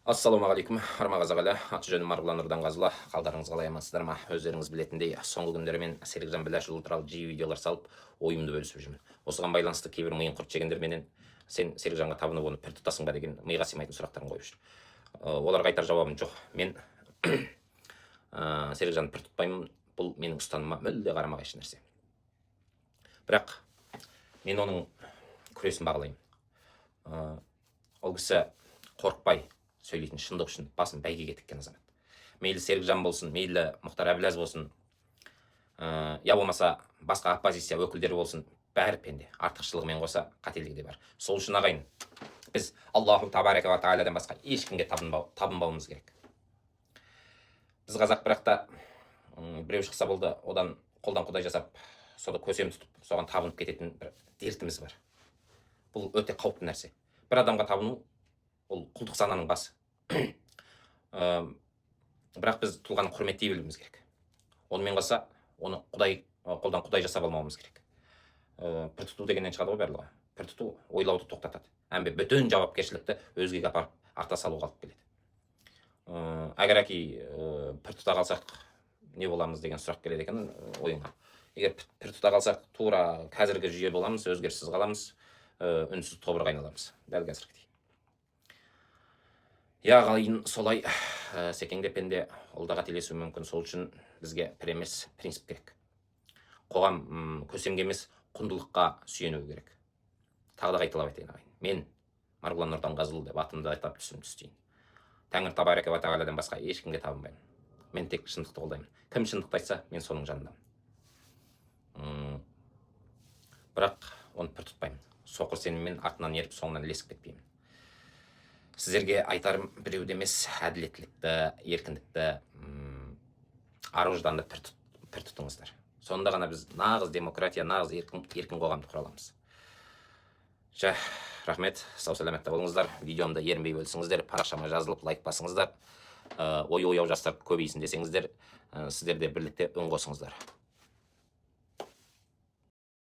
Ассалаумағалейкум, Армағазағала, аты жөнім Марғұлан Нұрданғазыла, қалдарыңыз қалай амансыздар ма? Өздеріңіз білетіндей, соңғы күндері мен Серікжан Біләшұлы туралы жиі видеолар салып, ойымды бөлісіп жүрмін. Осыған байланысты кейбір миын құрт жегендер менен сен Серікжанға табынып оны пір тұтасың ба деген миға сыймайтын сұрақтарын қойып жүр. Оларға айтар жауабым жоқ. Мен Серікжанды пір тұтпаймын, бұл менің ұстаныма мүлде қарама қайшы нәрсе. Бірақ мен оның күресін бағалаймын. Ол кісі қорықпай сөйлейтін, шындық үшін басын бәйгеге тіккен азамат. Мейлі Серікжан болсын, мейлі Мұхтар Әбіләз болсын, я болмаса басқа оппозиция өкілдері болсын, бәрі пенде. Артықшылығымен қоса қателігі де бар. Сол үшін ағайын, біз Аллаху табарека ва тағаладан басқа ешкімге табынбауымыз керек. Біз қазақ бірақта біреу шықса болды, одан қолдан құдай жасап, соны көсем тұтып, соған табынып кететін бір дертіміз бар. Бұл өте қауіпті нәрсе. Бір адамға табыну ол құлдық сананың басы. Бірақ біз тұлғаны құрметтей білуіміз керек. Онымен қоса, оны қолдан құдай жасап алмауымыз керек. Пір тұту дегеннен шығады ғой барлығы. Пір тұту ойлауды тоқтатады. Әмбе бүтін жауапкершілікті өзгеге апарып арта салуға алып келеді. Әгер әки пір тұта қалсақ не боламыз деген сұрақ келеді екен ойыңа. Егер пір тұта қалсақ, тура қазіргі жүйе боламыз, өзгеріссіз қаламыз, үнсіз тобырға айналамыз. Дәл қазіргідей. Ағайын солай секеңде пенде ол да қателесуі мүмкін. Сол үшін бізге пір емес принцип керек. Қоғам көсемге емес құндылыққа сүйенуі керек. Тағы да қайталап айтайын ағайын. Мен Марғұлан Нұрданғазыұлы деп атымды айтып түсім түстейін. Тәңір табарека ва тағаладан басқа ешкімге табынбаймын. Мен тек шындықты қолдаймын. Кім шындықты айтса, мен соның жанындамын. Бірақ оны пір тұтпаймын. Соқыр сеніммен артынан еріп соңынан ілесіп кетпеймін. Сіздерге айтарым біреуді емес, әділеттілікті, еркіндікті, ар-ожданды пір тұтыңыздар. Сонда ғана біз нағыз демократия, нағыз еркін қоғамды құра аламыз. Рахмет, сау саламатта болыңыздар. Видеомды ерінбей бөлісіңіздер, парақшама жазылып, лайк басыңыздар. Ой-ояу жастар көбейсін десеңіздер, сіздер де бірлікте үн қосыңыздар.